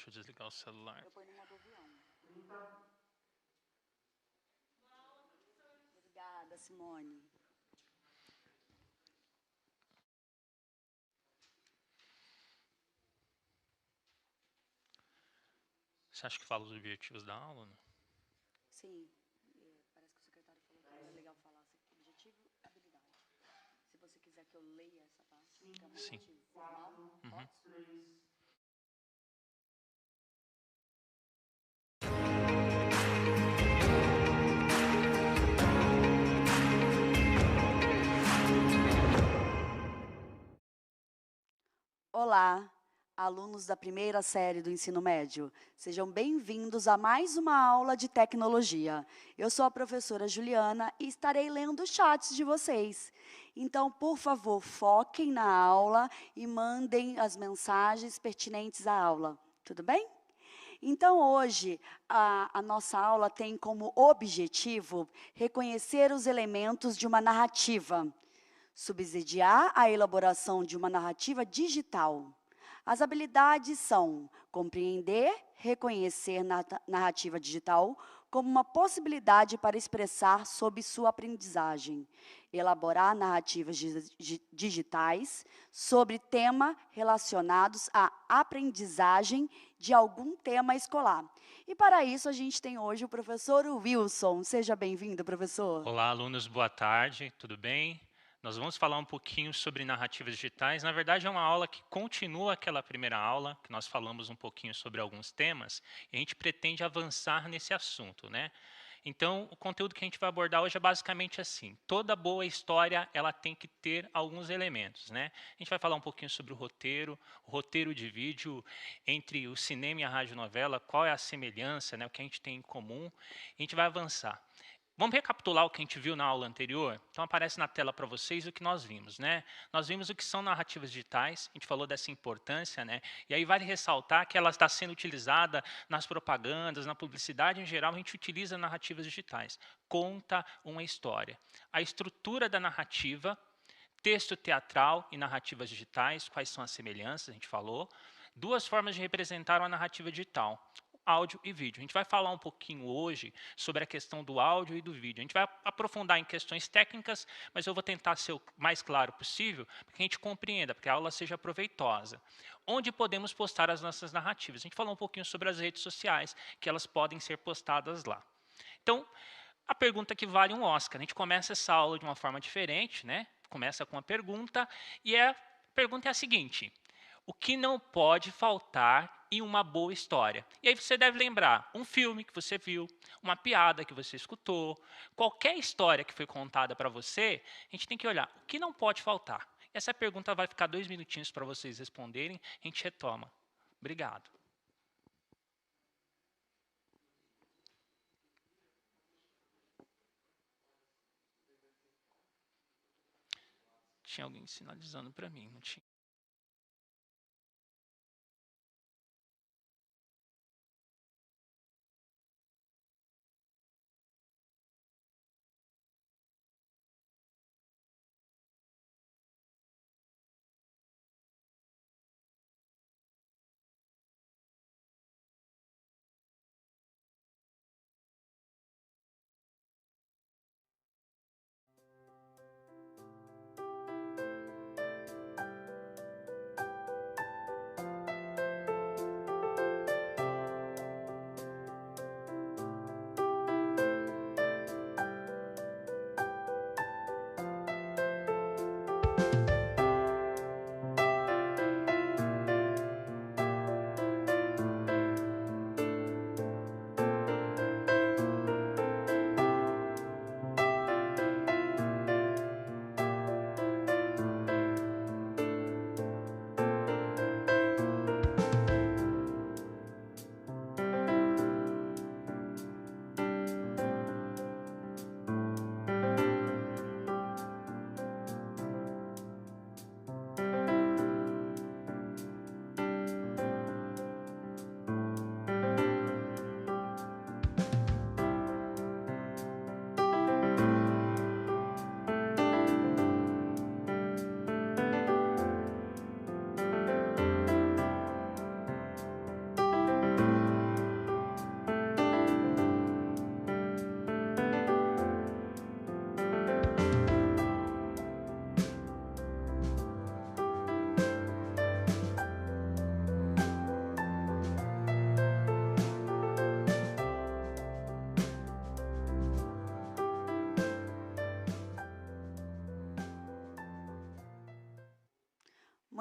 Deixa eu desligar o celular. Eu ponho no modo avião. Obrigada, Simone. Você acha que fala os objetivos da aula? Não? Sim, parece que o secretário falou que é legal falar assim, objetivo e habilidade. Se você quiser que eu leia essa parte, que é um Sim. objetivo formal, Uhum. Olá, alunos da primeira série do ensino médio. Sejam bem-vindos a mais uma aula de tecnologia. Eu sou a professora Juliana e estarei lendo os chats de vocês. Então, por favor, foquem na aula e mandem as mensagens pertinentes à aula. Tudo bem? Então, hoje, a nossa aula tem como objetivo reconhecer os elementos de uma narrativa, subsidiar a elaboração de uma narrativa digital. As habilidades são compreender, reconhecer narrativa digital como uma possibilidade para expressar sobre sua aprendizagem, elaborar narrativas digitais sobre tema relacionados à aprendizagem de algum tema escolar. E para isso a gente tem hoje o professor Wilson. Seja bem-vindo, professor. Olá, alunos, boa tarde, tudo bem? Nós vamos falar um pouquinho sobre narrativas digitais. Na verdade, é uma aula que continua aquela primeira aula, que nós falamos um pouquinho sobre alguns temas, e a gente pretende avançar nesse assunto, né? Então, o conteúdo que a gente vai abordar hoje é basicamente assim. Toda boa história, ela tem que ter alguns elementos, né? A gente vai falar um pouquinho sobre o roteiro de vídeo entre o cinema e a radionovela, qual é a semelhança, né? O que a gente tem em comum. A gente vai avançar. Vamos recapitular o que a gente viu na aula anterior? Então, aparece na tela para vocês o que nós vimos, né? Nós vimos o que são narrativas digitais, a gente falou dessa importância, né? E aí vale ressaltar que ela está sendo utilizada nas propagandas, na publicidade em geral, a gente utiliza narrativas digitais. Conta uma história. A estrutura da narrativa, texto teatral e narrativas digitais, quais são as semelhanças, a gente falou. Duas formas de representar uma narrativa digital, áudio e vídeo. A gente vai falar um pouquinho hoje sobre a questão do áudio e do vídeo. A gente vai aprofundar em questões técnicas, mas eu vou tentar ser o mais claro possível para que a gente compreenda, para que a aula seja proveitosa. Onde podemos postar as nossas narrativas? A gente falou um pouquinho sobre as redes sociais, que elas podem ser postadas lá. Então, a pergunta que vale um Oscar. A gente começa essa aula de uma forma diferente, né? Começa com uma pergunta, e a pergunta é a seguinte: o que não pode faltar em uma boa história? E aí você deve lembrar um filme que você viu, uma piada que você escutou, qualquer história que foi contada para você, a gente tem que olhar o que não pode faltar. Essa pergunta vai ficar 2 minutinhos para vocês responderem, a gente retoma. Obrigado. Tinha alguém sinalizando para mim, não tinha?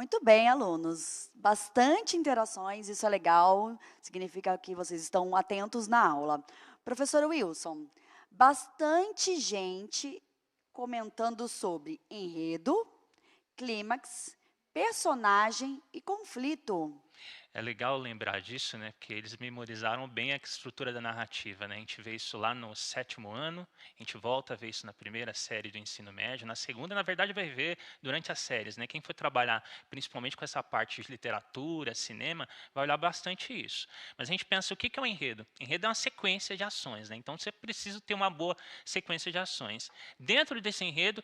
Muito bem, alunos. Bastante interações, isso é legal, significa que vocês estão atentos na aula. Professor Wilson, bastante gente comentando sobre enredo, clímax, personagem e conflito. É legal lembrar disso, né? Porque eles memorizaram bem a estrutura da narrativa, né? A gente vê isso lá no 7º ano, a gente volta a ver isso na primeira série do ensino médio, na segunda, na verdade, vai ver durante as séries, né? Quem for trabalhar principalmente com essa parte de literatura, cinema, vai olhar bastante isso. Mas a gente pensa, o que é um enredo? Enredo é uma sequência de ações, né? Então, você precisa ter uma boa sequência de ações. Dentro desse enredo,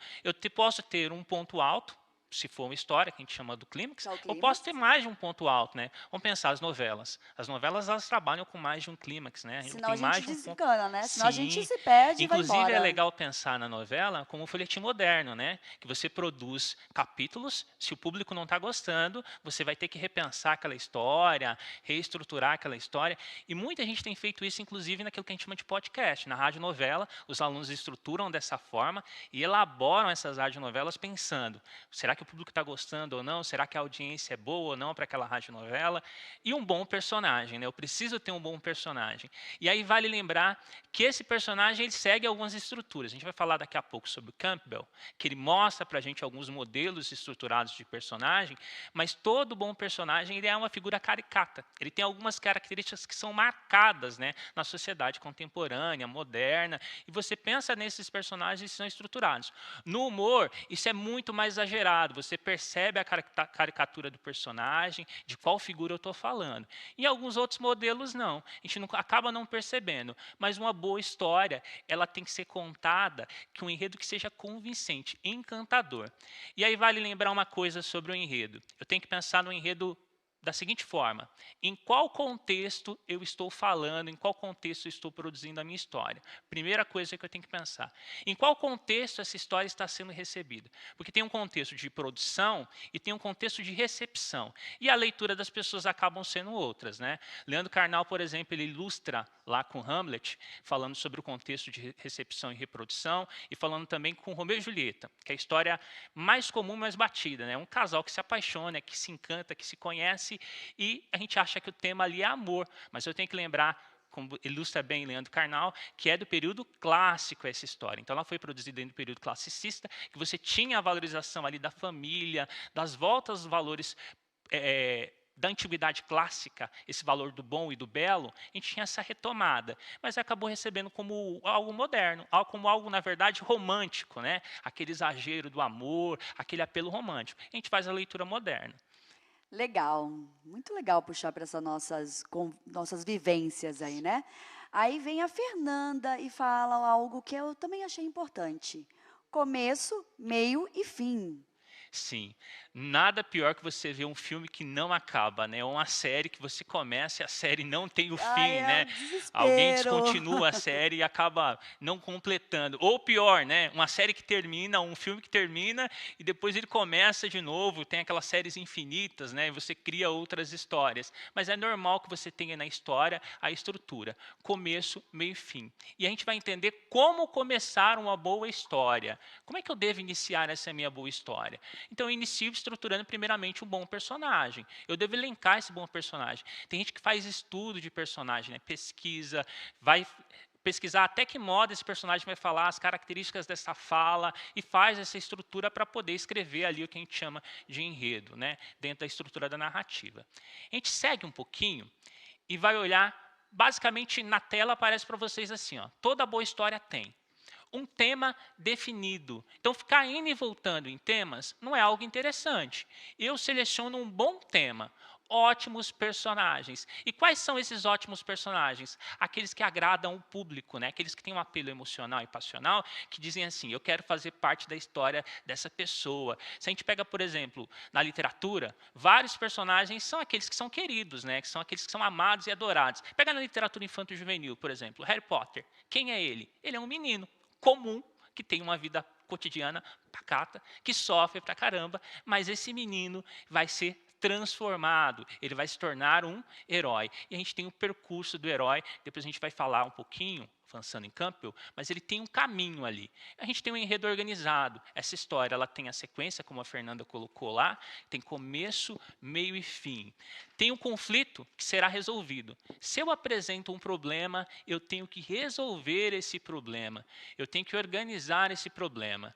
posso ter um ponto alto, se for uma história, que a gente chama do clímax, Que é o eu posso clímax. ter mais de um ponto alto, né? Vamos pensar as novelas. As novelas, elas trabalham com mais de um clímax, né? Senão Tem a gente mais de um ponto. desencana, né? Senão a gente Sim. se perde e vai Inclusive, é embora. legal pensar na novela como um folhetim moderno, né? Que você produz capítulos, se o público não está gostando, você vai ter que repensar aquela história, reestruturar aquela história. E muita gente tem feito isso, inclusive, naquilo que a gente chama de podcast. Na radionovela, os alunos estruturam dessa forma e elaboram essas radionovelas pensando, será que o público está gostando ou não? Será que a audiência é boa ou não para aquela radionovela? E um bom personagem, né? Eu preciso ter um bom personagem. E aí vale lembrar que esse personagem ele segue algumas estruturas. A gente vai falar daqui a pouco sobre o Campbell, que ele mostra para a gente alguns modelos estruturados de personagem, mas todo bom personagem ele é uma figura caricata. Ele tem algumas características que são marcadas, né, na sociedade contemporânea, moderna, e você pensa nesses personagens que são estruturados. No humor, isso é muito mais exagerado. Você percebe a caricatura do personagem, de qual figura eu estou falando. Em alguns outros modelos, não. A gente acaba não percebendo. Mas uma boa história, ela tem que ser contada com um enredo que seja convincente, encantador. E aí vale lembrar uma coisa sobre o enredo. Eu tenho que pensar no enredo da seguinte forma: em qual contexto eu estou falando, em qual contexto eu estou produzindo a minha história? Primeira coisa que eu tenho que pensar: em qual contexto essa história está sendo recebida? Porque tem um contexto de produção e tem um contexto de recepção. E a leitura das pessoas acabam sendo outras, né? Leandro Carnal, por exemplo, ele ilustra lá com Hamlet, falando sobre o contexto de recepção e reprodução, e falando também com Romeu e Julieta, que é a história mais comum, mais batida, né? Um casal que se apaixona, que se encanta, que se conhece, e a gente acha que o tema ali é amor, mas eu tenho que lembrar, como ilustra bem Leandro Carnal, que é do período clássico essa história. Então, ela foi produzida no período classicista, que você tinha a valorização ali da família, das voltas aos valores da antiguidade clássica, esse valor do bom e do belo, a gente tinha essa retomada, mas acabou recebendo como algo moderno, como algo, na verdade, romântico, né? Aquele exagero do amor, aquele apelo romântico. A gente faz a leitura moderna. Legal, muito legal puxar para essas nossas vivências aí, né? Aí vem a Fernanda e fala algo que eu também achei importante: começo, meio e fim. Sim, nada pior que você ver um filme que não acaba, né? Ou uma série que você começa e a série não tem o Ai, fim, é um né? Alguém desespero. descontinua a série e acaba não completando. Ou pior, né? Uma série que termina, um filme que termina e depois ele começa de novo, tem aquelas séries infinitas, né? E você cria outras histórias. Mas é normal que você tenha na história a estrutura, começo, meio e fim. E a gente vai entender como começar uma boa história. Como é que eu devo iniciar essa minha boa história? Então, eu inicio estruturando primeiramente um bom personagem. Eu devo elencar esse bom personagem. Tem gente que faz estudo de personagem, né? Pesquisa, vai pesquisar até que modo esse personagem vai falar, as características dessa fala, e faz essa estrutura para poder escrever ali o que a gente chama de enredo, né? Dentro da estrutura da narrativa. A gente segue um pouquinho e vai olhar, basicamente na tela aparece para vocês assim, ó, toda boa história tem um tema definido. Então, ficar indo e voltando em temas não é algo interessante. Eu seleciono um bom tema, ótimos personagens. E quais são esses ótimos personagens? Aqueles que agradam o público, né? Aqueles que têm um apelo emocional e passional, que dizem assim, eu quero fazer parte da história dessa pessoa. Se a gente pega, por exemplo, na literatura, vários personagens são aqueles que são queridos, né? Que são aqueles que são amados e adorados. Pega na literatura infanto-juvenil, por exemplo, Harry Potter. Quem é ele? Ele é um menino comum, que tem uma vida cotidiana pacata, que sofre pra caramba, mas esse menino vai ser transformado, ele vai se tornar um herói. E a gente tem o percurso do herói, depois a gente vai falar um pouquinho, avançando em Campbell, mas ele tem um caminho ali. A gente tem um enredo organizado. Essa história ela tem a sequência, como a Fernanda colocou lá, tem começo, meio e fim. Tem um conflito que será resolvido. Se eu apresento um problema, eu tenho que resolver esse problema. Eu tenho que organizar esse problema.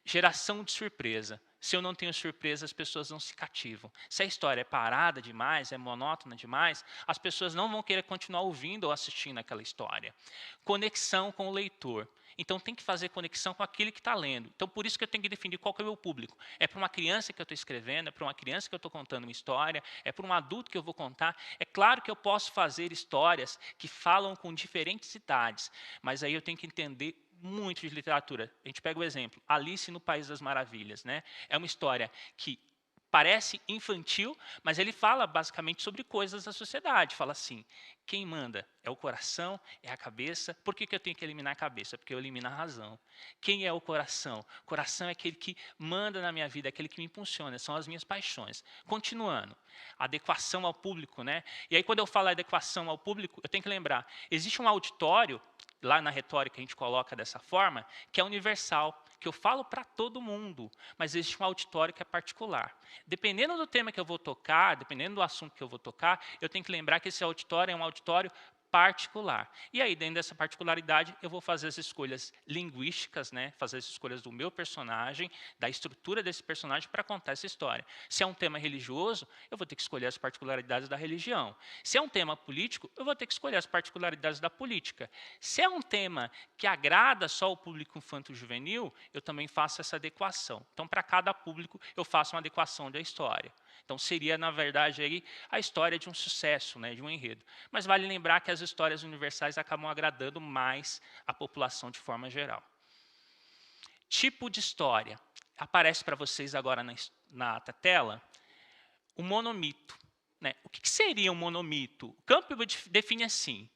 Geração de surpresa. Se eu não tenho surpresa, as pessoas não se cativam. Se a história é parada demais, é monótona demais, as pessoas não vão querer continuar ouvindo ou assistindo aquela história. Conexão com o leitor. Então, tem que fazer conexão com aquele que está lendo. Então, por isso que eu tenho que definir qual que é o meu público. É para uma criança que eu estou escrevendo, é para uma criança que eu estou contando uma história, é para um adulto que eu vou contar. É claro que eu posso fazer histórias que falam com diferentes idades, mas aí eu tenho que entender muito de literatura. A gente pega o exemplo, Alice no País das Maravilhas. Né? É uma história que parece infantil, mas ele fala basicamente sobre coisas da sociedade. Fala assim, quem manda é o coração, é a cabeça. Por que eu tenho que eliminar a cabeça? Porque eu elimino a razão. Quem é o coração? O coração é aquele que manda na minha vida, é aquele que me impulsiona, são as minhas paixões. Continuando, adequação ao público. Né? E aí, quando eu falo adequação ao público, eu tenho que lembrar, existe um auditório, lá na retórica a gente coloca dessa forma, que é universal, que eu falo para todo mundo, mas existe um auditório que é particular. Dependendo do tema que eu vou tocar, dependendo do assunto que eu vou tocar, eu tenho que lembrar que esse auditório é um auditório particular. E aí, dentro dessa particularidade, eu vou fazer as escolhas linguísticas, né? Fazer as escolhas do meu personagem, da estrutura desse personagem para contar essa história. Se é um tema religioso, eu vou ter que escolher as particularidades da religião. Se é um tema político, eu vou ter que escolher as particularidades da política. Se é um tema que agrada só o público infanto-juvenil, eu também faço essa adequação. Então, para cada público, eu faço uma adequação da história. Então, seria, na verdade, aí, a história de um sucesso, né, de um enredo. Mas vale lembrar que as histórias universais acabam agradando mais a população de forma geral. Tipo de história. Aparece para vocês agora na tela o monomito. Né? O que seria um monomito? Campbell define assim.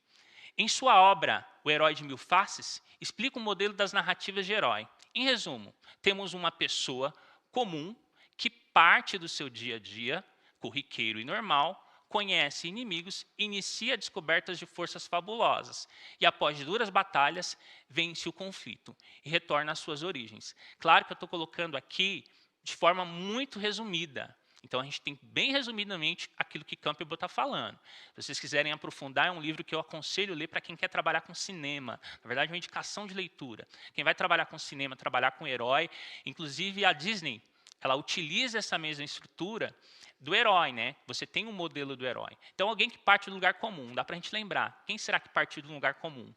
Em sua obra, O Herói de Mil Faces, explica o modelo das narrativas de herói. Em resumo, temos uma pessoa comum que parte do seu dia a dia, corriqueiro e normal, conhece inimigos, inicia descobertas de forças fabulosas e, após duras batalhas, vence o conflito e retorna às suas origens. Claro que eu estou colocando aqui de forma muito resumida. Então, a gente tem bem resumidamente aquilo que Campbell está falando. Se vocês quiserem aprofundar, é um livro que eu aconselho ler para quem quer trabalhar com cinema. Na verdade, é uma indicação de leitura. Quem vai trabalhar com cinema, trabalhar com herói, inclusive a Disney, ela utiliza essa mesma estrutura do herói, né? Você tem um modelo do herói. Então, alguém que parte do lugar comum, dá para a gente lembrar. Quem será que partiu do lugar comum?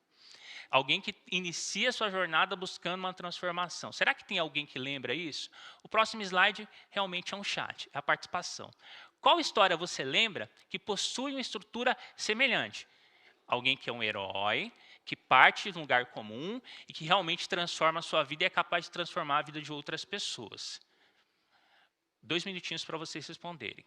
Alguém que inicia sua jornada buscando uma transformação. Será que tem alguém que lembra isso? O próximo slide realmente é um chat, é a participação. Qual história você lembra que possui uma estrutura semelhante? Alguém que é um herói, que parte de um lugar comum e que realmente transforma a sua vida e é capaz de transformar a vida de outras pessoas. 2 minutinhos para vocês responderem.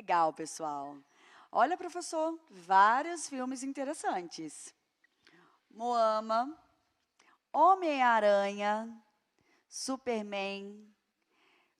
Legal, pessoal. Olha, professor, vários filmes interessantes. Moama, Homem-Aranha, Superman,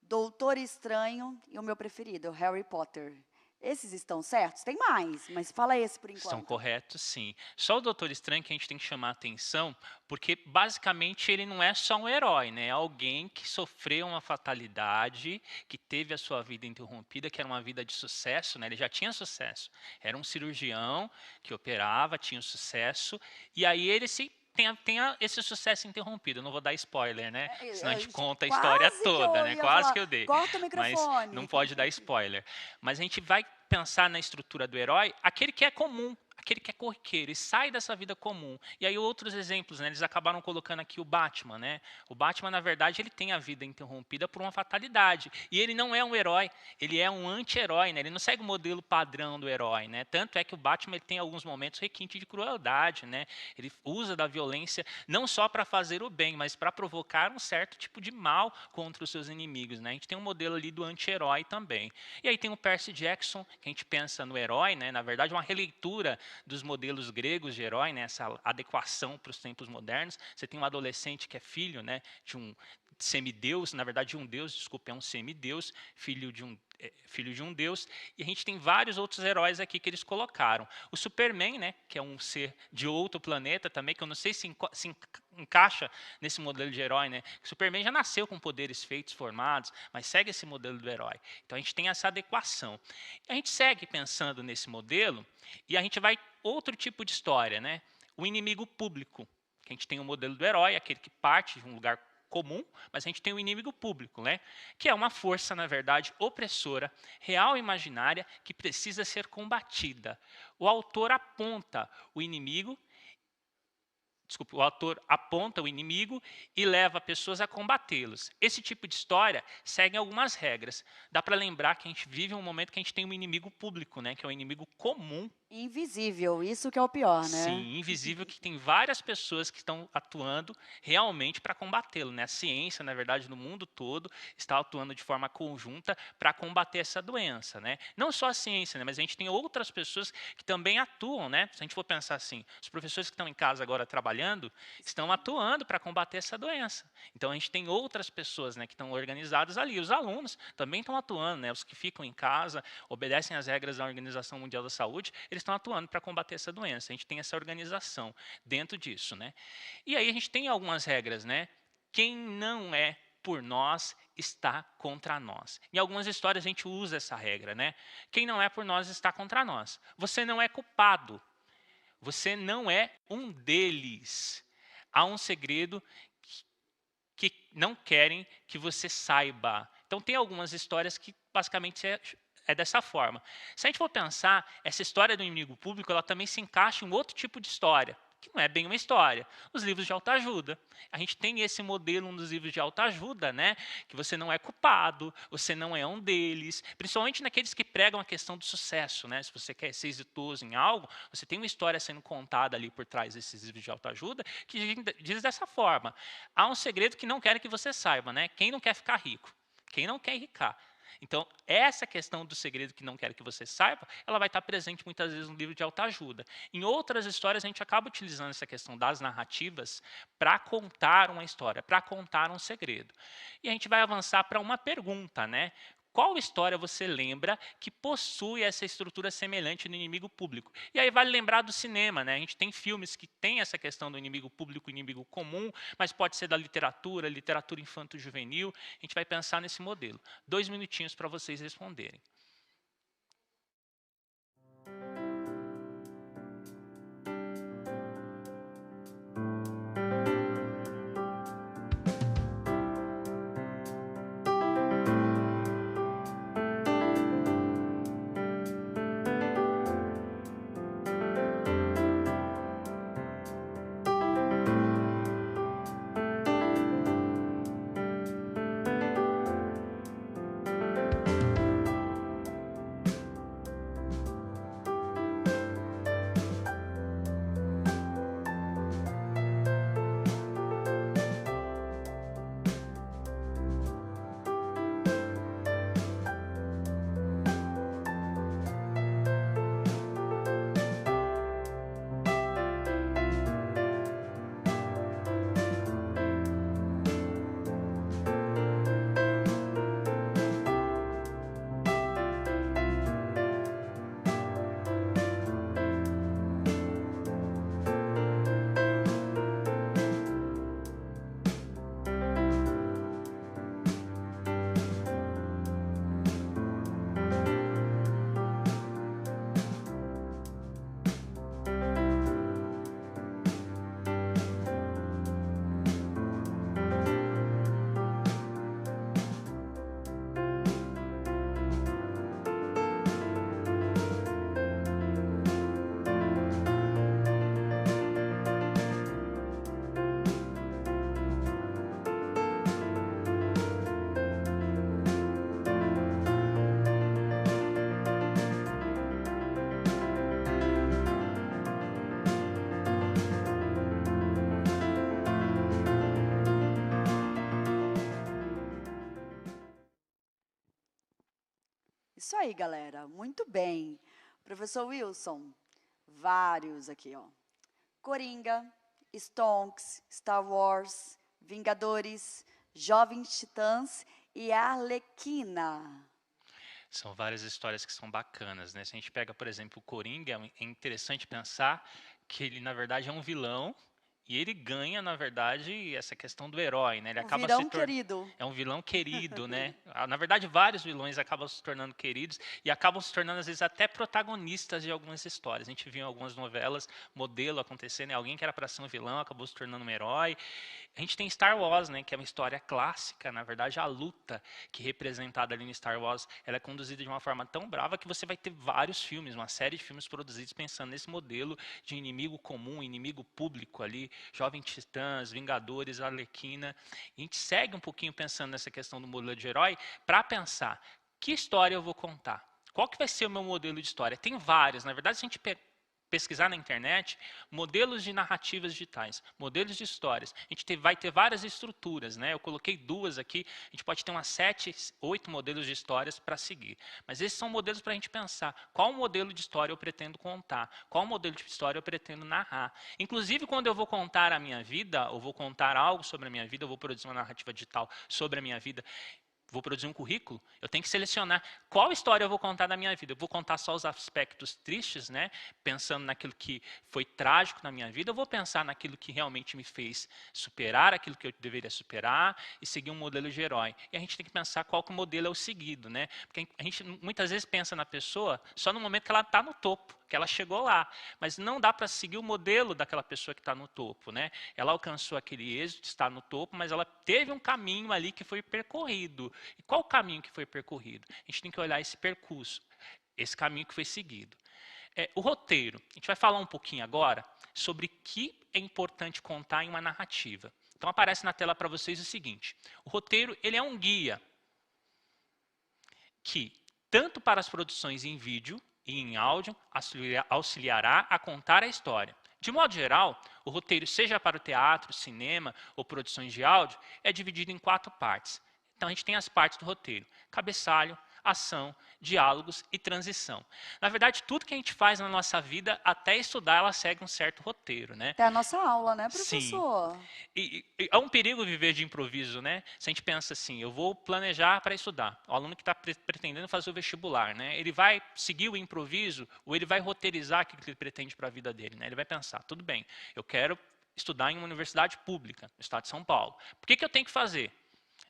Doutor Estranho e o meu preferido, Harry Potter. Esses estão certos? Tem mais, mas fala esse por enquanto. Estão corretos, sim. Só o Doutor Estranho que a gente tem que chamar a atenção, porque basicamente ele não é só um herói, né? É alguém que sofreu uma fatalidade, que teve a sua vida interrompida, que era uma vida de sucesso, né? Ele já tinha sucesso. Era um cirurgião que operava, tinha sucesso, e aí ele esse sucesso interrompido. Eu não vou dar spoiler, né? Senão a gente conta a história toda, né? Quase que eu dei. Corta o Mas microfone. não pode dar spoiler. Mas a gente vai pensar na estrutura do herói, aquele que é comum, aquele que é corriqueiro e sai dessa vida comum. E aí outros exemplos, né? Eles acabaram colocando aqui o Batman, né? O Batman, na verdade, ele tem a vida interrompida por uma fatalidade. E ele não é um herói, ele é um anti-herói, né? Ele não segue o modelo padrão do herói, né? Tanto é que o Batman ele tem alguns momentos requinte de crueldade, né? Ele usa da violência não só para fazer o bem, mas para provocar um certo tipo de mal contra os seus inimigos, né? A gente tem um modelo ali do anti-herói também. E aí tem o Percy Jackson, que a gente pensa no herói, né? Na verdade, uma releitura dos modelos gregos de herói, né, essa adequação para os tempos modernos. Você tem um adolescente que é filho, né, de um semideus, na verdade de um deus, desculpa, é um semideus, filho de um deus, e a gente tem vários outros heróis aqui que eles colocaram. O Superman, né, que é um ser de outro planeta também, que eu não sei se encaixa nesse modelo de herói, né? O Superman já nasceu com poderes feitos, formados, mas segue esse modelo do herói. Então a gente tem essa adequação. A gente segue pensando nesse modelo e a gente vai outro tipo de história, né? O inimigo público, que a gente tem o modelo do herói, aquele que parte de um lugar comum, mas a gente tem o inimigo público, né? Que é uma força, na verdade, opressora, real e imaginária, que precisa ser combatida. O autor aponta o inimigo, o autor aponta o inimigo e leva pessoas a combatê-los. Esse tipo de história segue algumas regras. Dá para lembrar que a gente vive um momento que a gente tem um inimigo público, né? Que é um inimigo comum. Invisível, isso que é o pior, né? Sim, invisível, que tem várias pessoas que estão atuando realmente para combatê-lo, né? A ciência, na verdade, no mundo todo, está atuando de forma conjunta para combater essa doença, né? Não só a ciência, né? Mas a gente tem outras pessoas que também atuam, né? Se a gente for pensar assim, os professores que estão em casa agora trabalhando, estão atuando para combater essa doença. Então a gente tem outras pessoas, né, que estão organizadas ali. Os alunos também estão atuando, né? Os que ficam em casa, obedecem às regras da Organização Mundial da Saúde, eles estão atuando para combater essa doença. A gente tem essa organização dentro disso, né? E aí a gente tem algumas regras, né? Quem não é por nós está contra nós. Em algumas histórias a gente usa essa regra, né? Quem não é por nós está contra nós. Você não é culpado. Você não é um deles. Há um segredo que não querem que você saiba. Então tem algumas histórias que basicamente é dessa forma. Se a gente for pensar, essa história do inimigo público, ela também se encaixa em um outro tipo de história, que não é bem uma história. Os livros de autoajuda. A gente tem esse modelo nos livros de autoajuda, né? Que você não é culpado, você não é um deles, principalmente naqueles que pregam a questão do sucesso, né? Se você quer ser exitoso em algo, você tem uma história sendo contada ali por trás desses livros de autoajuda que diz dessa forma: há um segredo que não querem que você saiba, né? Quem não quer ficar rico? Quem não quer enricar? Então, essa questão do segredo que não quero que você saiba, ela vai estar presente muitas vezes no livro de autoajuda. Em outras histórias, a gente acaba utilizando essa questão das narrativas para contar uma história, para contar um segredo. E a gente vai avançar para uma pergunta, né? Qual história você lembra que possui essa estrutura semelhante no inimigo público? E aí vale lembrar do cinema, né? A gente tem filmes que têm essa questão do inimigo público e inimigo comum, mas pode ser da literatura, literatura infanto-juvenil. A gente vai pensar nesse modelo. 2 minutinhos para vocês responderem. Isso aí, galera. Muito bem. Professor Wilson, vários aqui, ó. Coringa, Stonks, Star Wars, Vingadores, Jovens Titãs e Arlequina. São várias histórias que são bacanas, né? Se a gente pega, por exemplo, o Coringa, é interessante pensar que ele, na verdade, é um vilão e ele ganha, na verdade, essa questão do herói, né? Ele O acaba se virão tornando... querido. É um vilão querido, né? Na verdade, vários vilões acabam se tornando queridos e acabam se tornando, às vezes, até protagonistas de algumas histórias. A gente viu em algumas novelas, modelo acontecendo, né? Alguém que era para ser um vilão acabou se tornando um herói. A gente tem Star Wars, né, que é uma história clássica, na verdade a luta que é representada ali no Star Wars, ela é conduzida de uma forma tão brava que você vai ter vários filmes, uma série de filmes produzidos pensando nesse modelo de inimigo comum, inimigo público ali, Jovens Titãs, Vingadores, Arlequina. E a gente segue um pouquinho pensando nessa questão do modelo de herói para pensar, que história eu vou contar? Qual que vai ser o meu modelo de história? Tem vários, na verdade se a gente pesquisar na internet, modelos de narrativas digitais, modelos de histórias. A gente vai ter várias estruturas, né? Eu coloquei duas aqui, a gente pode ter umas 7, 8 modelos de histórias para seguir. Mas esses são modelos para a gente pensar qual modelo de história eu pretendo contar, qual modelo de história eu pretendo narrar. Inclusive, quando eu vou contar a minha vida, ou vou contar algo sobre a minha vida, eu vou produzir uma narrativa digital sobre a minha vida, vou produzir um currículo, eu tenho que selecionar qual história eu vou contar da minha vida. Eu vou contar só os aspectos tristes, né? Pensando naquilo que foi trágico na minha vida, eu vou pensar naquilo que realmente me fez superar aquilo que eu deveria superar e seguir um modelo de herói. E a gente tem que pensar qual que o modelo é o seguido, né? Porque a gente muitas vezes pensa na pessoa só no momento que ela está no topo, que ela chegou lá. Mas não dá para seguir o modelo daquela pessoa que está no topo, né? Ela alcançou aquele êxito, está no topo, mas ela teve um caminho ali que foi percorrido. E qual o caminho que foi percorrido? A gente tem que olhar esse percurso, esse caminho que foi seguido. O roteiro. A gente vai falar um pouquinho agora sobre o que é importante contar em uma narrativa. Então aparece na tela para vocês o seguinte: o roteiro ele é um guia que, tanto para as produções em vídeo e em áudio, auxiliará a contar a história. De modo geral, o roteiro, seja para o teatro, cinema ou produções de áudio, é dividido em 4 partes. Então a gente tem as partes do roteiro: cabeçalho, ação, diálogos e transição. Na verdade, tudo que a gente faz na nossa vida, até estudar, ela segue um certo roteiro, né? É a nossa aula, né, Sim. professor? E é um perigo viver de improviso, né? Se a gente pensa assim, eu vou planejar para estudar. O aluno que está pretendendo fazer o vestibular, né? Ele vai seguir o improviso ou ele vai roteirizar aquilo que ele pretende para a vida dele, né? Ele vai pensar, tudo bem, eu quero estudar em uma universidade pública, no estado de São Paulo. Por que eu tenho que fazer?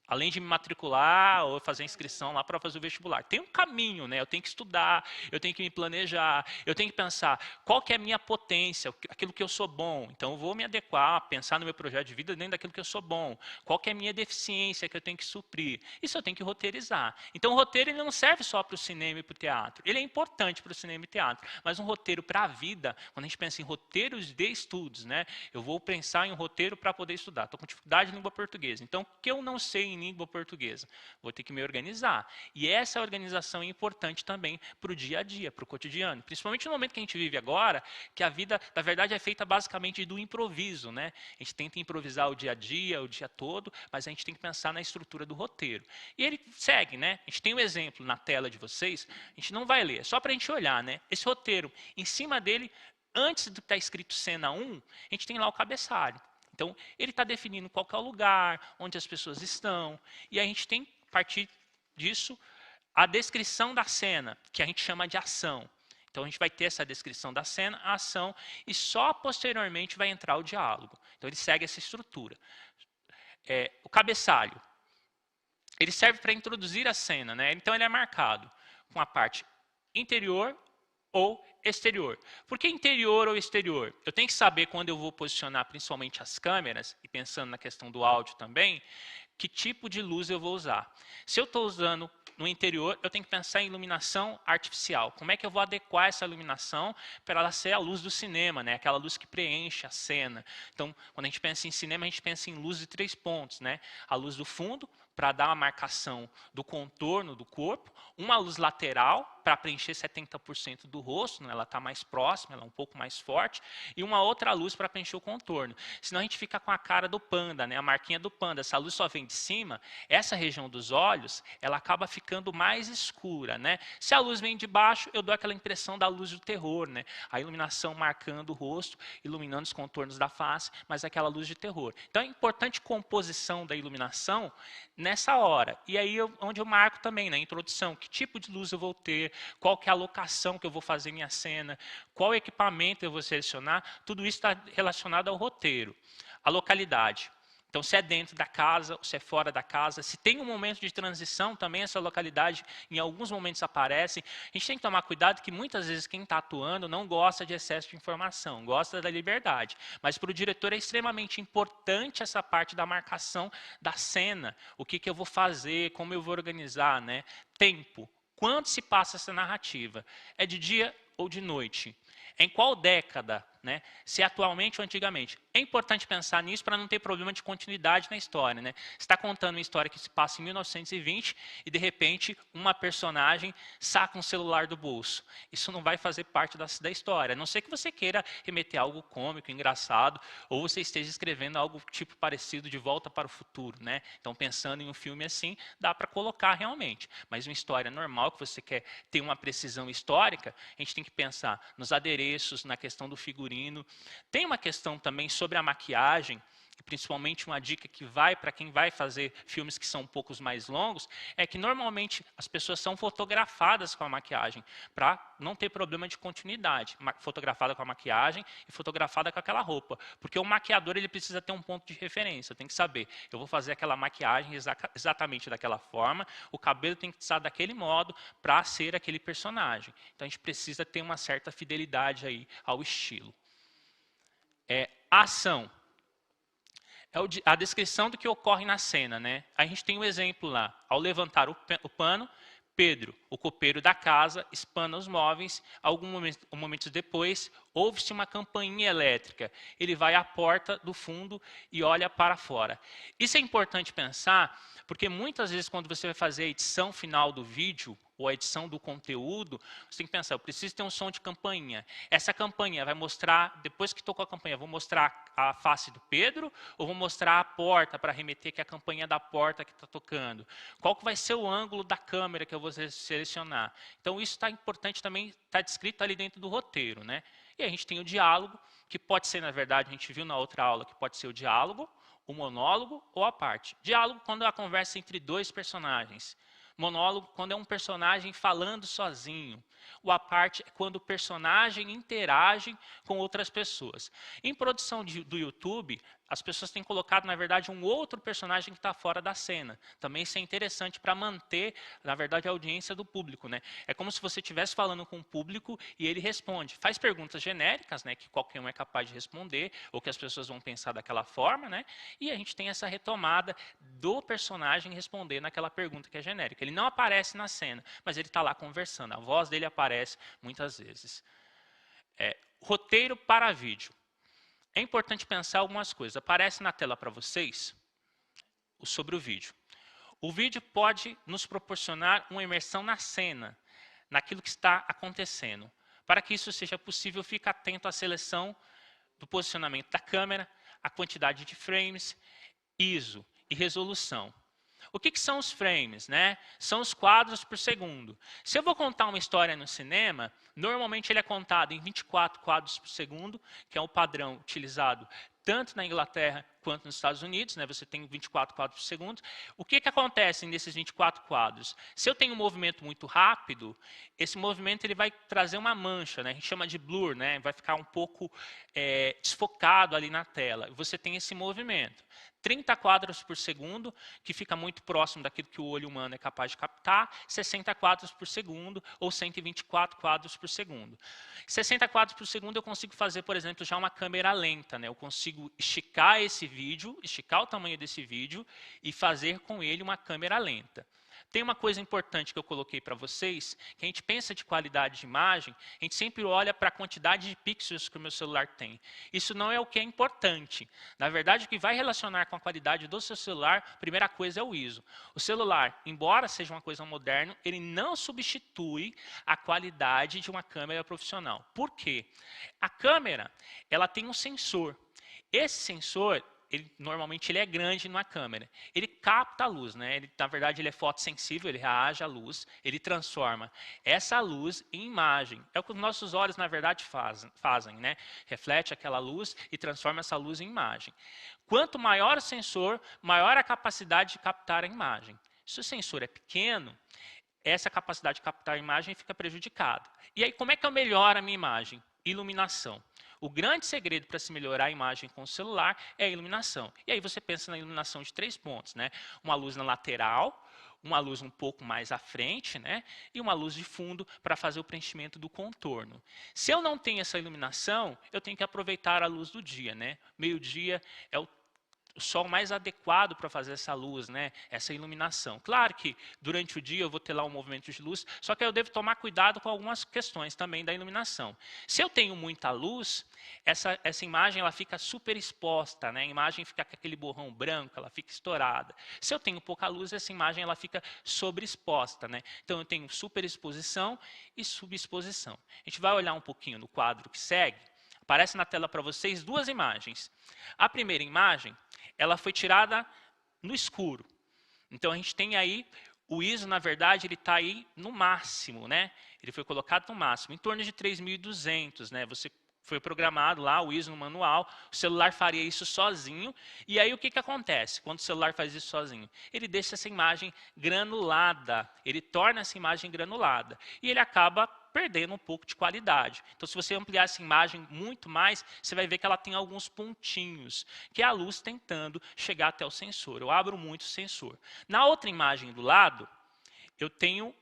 Além de me matricular ou fazer inscrição lá para fazer o vestibular. Tem um caminho, né? Eu tenho que estudar, eu tenho que me planejar, eu tenho que pensar qual que é a minha potência, aquilo que eu sou bom. Então, eu vou me adequar, pensar no meu projeto de vida dentro daquilo que eu sou bom. Qual que é a minha deficiência que eu tenho que suprir. Isso eu tenho que roteirizar. Então, o roteiro ele não serve só para o cinema e para o teatro. Ele é importante para o cinema e teatro, mas um roteiro para a vida, quando a gente pensa em roteiros de estudos, né? Eu vou pensar em um roteiro para poder estudar. Estou com dificuldade em língua portuguesa. Então, o que eu não sei em língua portuguesa? Vou ter que me organizar. E essa organização é importante também para o dia a dia, para o cotidiano. Principalmente no momento que a gente vive agora, que a vida, na verdade, é feita basicamente do improviso, né? A gente tenta improvisar o dia o dia todo, mas a gente tem que pensar na estrutura do roteiro. E ele segue, né? A gente tem um exemplo na tela de vocês, a gente não vai ler, é só para a gente olhar, né? Esse roteiro, em cima dele, antes do que está escrito cena 1, a gente tem lá o cabeçalho. Então, ele está definindo qual que é o lugar, onde as pessoas estão. E a gente tem, a partir disso, a descrição da cena, que a gente chama de ação. Então, a gente vai ter essa descrição da cena, a ação, e só posteriormente vai entrar o diálogo. Então, ele segue essa estrutura. O cabeçalho, ele serve para introduzir a cena, né? Então, ele é marcado com a parte interior ou exterior. Por que interior ou exterior? Eu tenho que saber quando eu vou posicionar principalmente as câmeras, e pensando na questão do áudio também, que tipo de luz eu vou usar. Se eu estou usando no interior, eu tenho que pensar em iluminação artificial. Como é que eu vou adequar essa iluminação para ela ser a luz do cinema, né? Aquela luz que preenche a cena. Então, quando a gente pensa em cinema, a gente pensa em luz de 3 pontos, né? A luz do fundo, para dar uma marcação do contorno do corpo, uma luz lateral, para preencher 70% do rosto, né? Ela está mais próxima, ela é um pouco mais forte, e uma outra luz para preencher o contorno. Senão a gente fica com a cara do panda, né? A marquinha do panda. Se a luz só vem de cima, essa região dos olhos, ela acaba ficando mais escura, né? Se a luz vem de baixo, eu dou aquela impressão da luz do terror, né? A iluminação marcando o rosto, iluminando os contornos da face, mas aquela luz de terror. Então é importante a composição da iluminação nessa hora. E aí onde eu marco também, na introdução, que tipo de luz eu vou ter, qual que é a locação que eu vou fazer minha cena, qual equipamento eu vou selecionar, tudo isso está relacionado ao roteiro. A localidade. Então, se é dentro da casa, ou se é fora da casa, se tem um momento de transição, também essa localidade em alguns momentos aparece. A gente tem que tomar cuidado que muitas vezes quem está atuando não gosta de excesso de informação, gosta da liberdade. Mas para o diretor é extremamente importante essa parte da marcação da cena, o que eu vou fazer, como eu vou organizar, né? Tempo. Quando se passa essa narrativa? É de dia ou de noite? Em qual década? Né? Se atualmente ou antigamente. É importante pensar nisso para não ter problema de continuidade na história. Né? Você está contando uma história que se passa em 1920 e, de repente, uma personagem saca um celular do bolso. Isso não vai fazer parte da história, a não ser que você queira remeter a algo cômico, engraçado, ou você esteja escrevendo algo tipo parecido de Volta para o Futuro. Né? Então, pensando em um filme assim, dá para colocar realmente. Mas uma história normal, que você quer ter uma precisão histórica, a gente tem que pensar nos adereços, na questão do figurino. Tem uma questão também sobre a maquiagem, e principalmente uma dica que vai para quem vai fazer filmes que são um pouco mais longos, é que normalmente as pessoas são fotografadas com a maquiagem, para não ter problema de continuidade. Fotografada com a maquiagem e fotografada com aquela roupa. Porque o maquiador ele precisa ter um ponto de referência, tem que saber, eu vou fazer aquela maquiagem exatamente daquela forma, o cabelo tem que estar daquele modo para ser aquele personagem. Então a gente precisa ter uma certa fidelidade aí ao estilo. A ação. É a descrição do que ocorre na cena. Né? A gente tem um exemplo lá. Ao levantar o pano, Pedro, o copeiro da casa, espana os móveis. Alguns momentos depois, ouve-se uma campainha elétrica. Ele vai à porta do fundo e olha para fora. Isso é importante pensar, porque muitas vezes quando você vai fazer a edição final do vídeo, ou a edição do conteúdo, você tem que pensar, eu preciso ter um som de campainha. Essa campainha vai mostrar, depois que tocou a campainha, vou mostrar a face do Pedro, ou vou mostrar a porta para remeter que é a campainha da porta que está tocando? Qual que vai ser o ângulo da câmera que eu vou selecionar? Então isso está importante também, está descrito ali dentro do roteiro. Né? E a gente tem o diálogo, que pode ser, na verdade, a gente viu na outra aula, que pode ser o diálogo, o monólogo ou a parte. Diálogo quando é a conversa entre dois personagens. Monólogo quando é um personagem falando sozinho. O à parte é quando o personagem interage com outras pessoas. Em produção do YouTube, as pessoas têm colocado, na verdade, um outro personagem que está fora da cena. Também isso é interessante para manter, na verdade, a audiência do público. Né? É como se você estivesse falando com o público e ele responde. Faz perguntas genéricas, né, que qualquer um é capaz de responder, ou que as pessoas vão pensar daquela forma, né? E a gente tem essa retomada do personagem responder naquela pergunta que é genérica. Ele não aparece na cena, mas ele está lá conversando. A voz dele aparece muitas vezes. Roteiro para vídeo. É importante pensar algumas coisas. Aparece na tela para vocês sobre o vídeo. O vídeo pode nos proporcionar uma imersão na cena, naquilo que está acontecendo. Para que isso seja possível, fique atento à seleção do posicionamento da câmera, a quantidade de frames, ISO e resolução. O que são os frames? Né? São os quadros por segundo. Se eu vou contar uma história no cinema, normalmente ele é contado em 24 quadros por segundo, que é o padrão utilizado tanto na Inglaterra quanto nos Estados Unidos. Né? Você tem 24 quadros por segundo. O que acontece nesses 24 quadros? Se eu tenho um movimento muito rápido, esse movimento ele vai trazer uma mancha, né? A gente chama de blur, né? Vai ficar um pouco desfocado ali na tela. Você tem esse movimento. 30 quadros por segundo, que fica muito próximo daquilo que o olho humano é capaz de captar, 60 quadros por segundo ou 124 quadros por segundo. 60 quadros por segundo eu consigo fazer, por exemplo, já uma câmera lenta, né? Eu consigo esticar esse vídeo, esticar o tamanho desse vídeo e fazer com ele uma câmera lenta. Tem uma coisa importante que eu coloquei para vocês, que a gente pensa de qualidade de imagem, a gente sempre olha para a quantidade de pixels que o meu celular tem. Isso não é o que é importante. Na verdade, o que vai relacionar com a qualidade do seu celular, a primeira coisa é o ISO. O celular, embora seja uma coisa moderna, ele não substitui a qualidade de uma câmera profissional. Por quê? A câmera, ela tem um sensor. Esse sensor, normalmente ele é grande na câmera. Ele capta a luz, né? Na verdade, ele é fotossensível, ele reage à luz, ele transforma essa luz em imagem. É o que os nossos olhos, na verdade, fazem, né? Reflete aquela luz e transforma essa luz em imagem. Quanto maior o sensor, maior a capacidade de captar a imagem. Se o sensor é pequeno, essa capacidade de captar a imagem fica prejudicada. E aí, como é que eu melhoro a minha imagem? Iluminação. O grande segredo para se melhorar a imagem com o celular é a iluminação. E aí você pensa na iluminação de 3 pontos, né? Uma luz na lateral, uma luz um pouco mais à frente, né? E uma luz de fundo para fazer o preenchimento do contorno. Se eu não tenho essa iluminação, eu tenho que aproveitar a luz do dia, né? Meio-dia é o sol mais adequado para fazer essa luz, né? Essa iluminação. Claro que durante o dia eu vou ter lá um movimento de luz, só que eu devo tomar cuidado com algumas questões também da iluminação. Se eu tenho muita luz, essa imagem ela fica super exposta, né? A imagem fica com aquele borrão branco, ela fica estourada. Se eu tenho pouca luz, essa imagem ela fica sobreexposta, né? Então eu tenho superexposição e subexposição. A gente vai olhar um pouquinho no quadro que segue. Aparece na tela para vocês 2 imagens. A primeira imagem, ela foi tirada no escuro. Então a gente tem aí, o ISO, na verdade, ele está aí no máximo, né? Ele foi colocado no máximo, em torno de 3.200, né? Você foi programado lá, o ISO no manual, o celular faria isso sozinho. E aí o que acontece quando o celular faz isso sozinho? Ele deixa essa imagem granulada, ele torna essa imagem granulada. E ele acaba perdendo um pouco de qualidade. Então, se você ampliar essa imagem muito mais, você vai ver que ela tem alguns pontinhos, que é a luz tentando chegar até o sensor. Eu abro muito o sensor. Na outra imagem do lado, eu tenho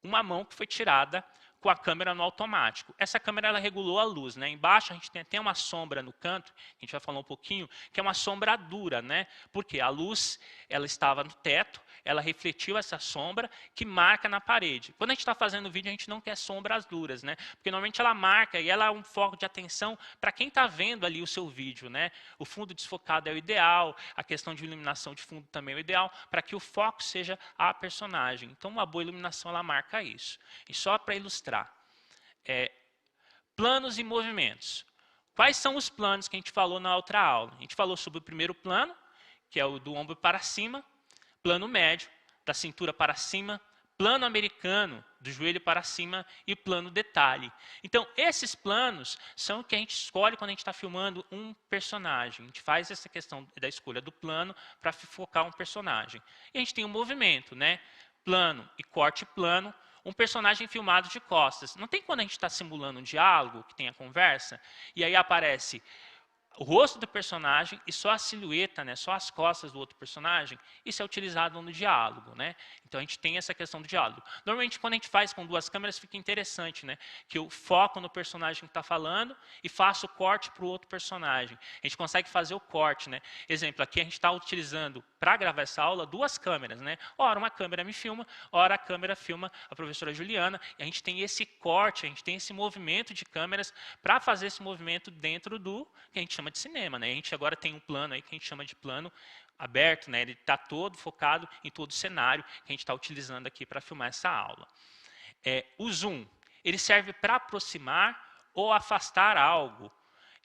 uma mão que foi tirada com a câmera no automático. Essa câmera ela regulou a luz, né? Embaixo a gente tem uma sombra no canto, a gente vai falar um pouquinho, que é uma sombra dura, né? Porque a luz ela estava no teto, ela refletiu essa sombra que marca na parede. Quando a gente está fazendo vídeo, a gente não quer sombras duras, né? Porque normalmente ela marca e ela é um foco de atenção para quem está vendo ali o seu vídeo, né? O fundo desfocado é o ideal, a questão de iluminação de fundo também é o ideal, para que o foco seja a personagem. Então, uma boa iluminação ela marca isso. E só para ilustrar, planos e movimentos. Quais são os planos que a gente falou na outra aula? A gente falou sobre o primeiro plano, que é o do ombro para cima, plano médio, da cintura para cima, plano americano, do joelho para cima e plano detalhe. Então, esses planos são o que a gente escolhe quando a gente está filmando um personagem. A gente faz essa questão da escolha do plano para focar um personagem. E a gente tem o movimento, né? Plano e corte plano, um personagem filmado de costas. Não tem quando a gente está simulando um diálogo, que tem a conversa, e aí aparece o rosto do personagem e só a silhueta, né, só as costas do outro personagem, isso é utilizado no diálogo, né? Então a gente tem essa questão do diálogo. Normalmente quando a gente faz com 2 câmeras fica interessante, né? Que eu foco no personagem que está falando e faço o corte para o outro personagem. A gente consegue fazer o corte, né? Exemplo, aqui a gente está utilizando para gravar essa aula 2 câmeras, né? Ora uma câmera me filma, ora a câmera filma a professora Juliana. E a gente tem esse corte, a gente tem esse movimento de câmeras para fazer esse movimento dentro do que a gente chama de cinema, né? A gente agora tem um plano aí que a gente chama de plano aberto, né? Ele está todo focado em todo o cenário que a gente está utilizando aqui para filmar essa aula. O zoom, ele serve para aproximar ou afastar algo.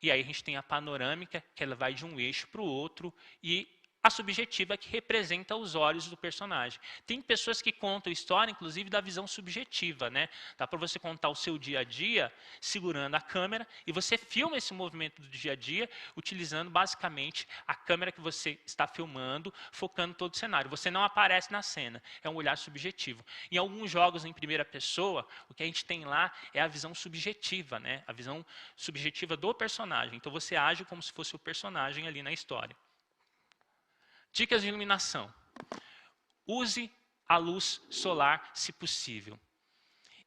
E aí a gente tem a panorâmica, que ela vai de um eixo para o outro, e a subjetiva, que representa os olhos do personagem. Tem pessoas que contam história, inclusive, da visão subjetiva, né? Dá para você contar o seu dia a dia segurando a câmera e você filma esse movimento do dia a dia utilizando, basicamente, a câmera que você está filmando, focando todo o cenário. Você não aparece na cena, é um olhar subjetivo. Em alguns jogos em primeira pessoa, o que a gente tem lá é a visão subjetiva, né? A visão subjetiva do personagem. Então, você age como se fosse o personagem ali na história. Dicas de iluminação. Use a luz solar, se possível.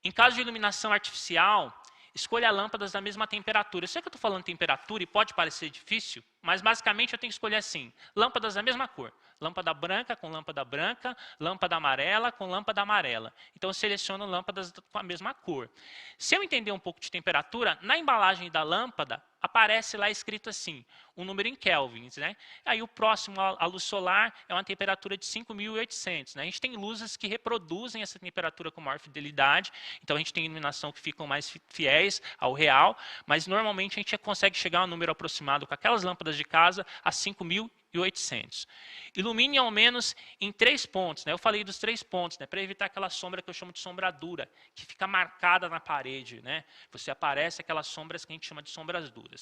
Em caso de iluminação artificial, escolha lâmpadas da mesma temperatura. Eu sei que eu estou falando temperatura e pode parecer difícil, mas basicamente eu tenho que escolher assim, lâmpadas da mesma cor. Lâmpada branca com lâmpada branca, lâmpada amarela com lâmpada amarela. Então eu seleciono lâmpadas com a mesma cor. Se eu entender um pouco de temperatura, na embalagem da lâmpada, aparece lá escrito assim, um número em kelvins, né? Aí o próximo à luz solar é uma temperatura de 5.800, né? A gente tem luzes que reproduzem essa temperatura com maior fidelidade, então a gente tem iluminação que ficam mais fiéis ao real, mas normalmente a gente consegue chegar a um número aproximado com aquelas lâmpadas de casa a 5.800. Ilumine ao menos em 3 pontos, né? Eu falei dos 3 pontos, né? Para evitar aquela sombra que eu chamo de sombra dura, que fica marcada na parede, né? Você aparece aquelas sombras que a gente chama de sombras duras.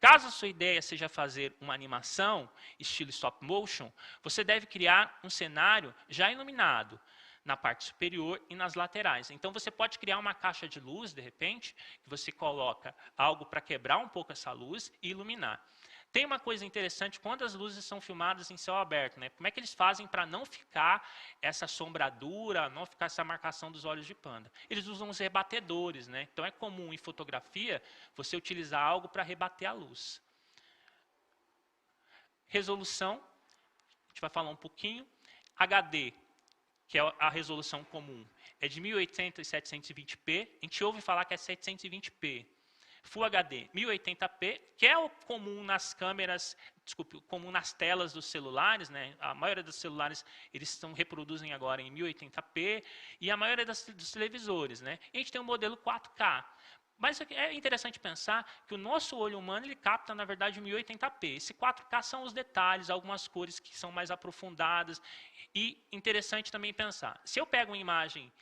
Caso a sua ideia seja fazer uma animação estilo stop motion, você deve criar um cenário já iluminado na parte superior e nas laterais. Então você pode criar uma caixa de luz, de repente, que você coloca algo para quebrar um pouco essa luz e iluminar. Tem uma coisa interessante, quando as luzes são filmadas em céu aberto, né? Como é que eles fazem para não ficar essa sombradura, não ficar essa marcação dos olhos de panda? Eles usam os rebatedores, né? Então é comum em fotografia você utilizar algo para rebater a luz. Resolução, a gente vai falar um pouquinho. HD, que é a resolução comum, é de 1080 e 720p. A gente ouve falar que é 720p. Full HD 1080p, que é o comum nas câmeras, desculpe, comum nas telas dos celulares, né? A maioria dos celulares eles reproduzem agora em 1080p e a maioria dos televisores, né? E a gente tem o modelo 4K. Mas é interessante pensar que o nosso olho humano ele capta, na verdade, 1080p. Esse 4K são os detalhes, algumas cores que são mais aprofundadas. E interessante também pensar, se eu pego uma imagem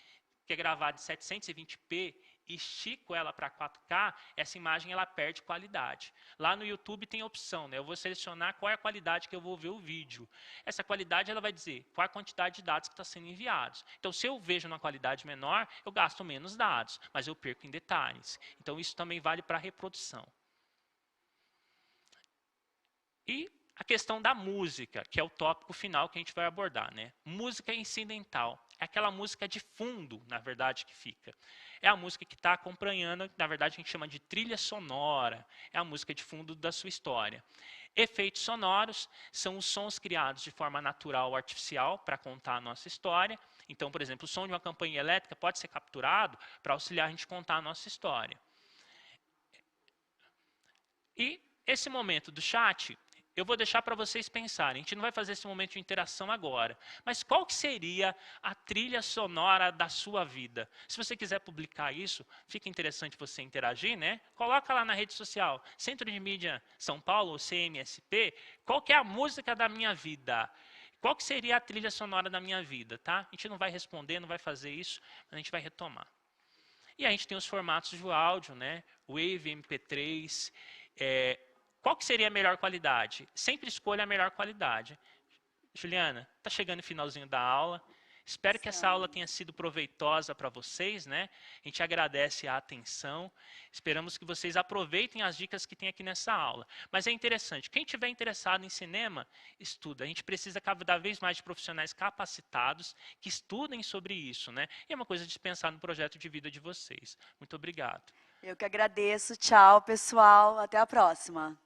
que é gravada de 720p e estico ela para 4K, essa imagem ela perde qualidade. Lá no YouTube tem a opção, né? Eu vou selecionar qual é a qualidade que eu vou ver o vídeo. Essa qualidade ela vai dizer qual é a quantidade de dados que está sendo enviados. Então, se eu vejo uma qualidade menor, eu gasto menos dados, mas eu perco em detalhes. Então, isso também vale para a reprodução. E a questão da música, que é o tópico final que a gente vai abordar, né? Música incidental. É aquela música de fundo, na verdade, que fica. É a música que está acompanhando, na verdade, a gente chama de trilha sonora. É a música de fundo da sua história. Efeitos sonoros são os sons criados de forma natural ou artificial para contar a nossa história. Então, por exemplo, o som de uma campainha elétrica pode ser capturado para auxiliar a gente a contar a nossa história. E esse momento do chat, eu vou deixar para vocês pensarem. A gente não vai fazer esse momento de interação agora. Mas qual que seria a trilha sonora da sua vida? Se você quiser publicar isso, fica interessante você interagir, né? Coloca lá na rede social, Centro de Mídia São Paulo, ou CMSP, qual que é a música da minha vida? Qual que seria a trilha sonora da minha vida, tá? A gente não vai responder, não vai fazer isso, mas a gente vai retomar. E a gente tem os formatos de áudio, né? Wave, MP3, qual que seria a melhor qualidade? Sempre escolha a melhor qualidade. Juliana, está chegando o finalzinho da aula. Espero que essa aula tenha sido proveitosa para vocês, né? A gente agradece a atenção. Esperamos que vocês aproveitem as dicas que tem aqui nessa aula. Mas é interessante, quem estiver interessado em cinema, estuda. A gente precisa cada vez mais de profissionais capacitados que estudem sobre isso, né? E é uma coisa de pensar no projeto de vida de vocês. Muito obrigado. Eu que agradeço. Tchau, pessoal. Até a próxima.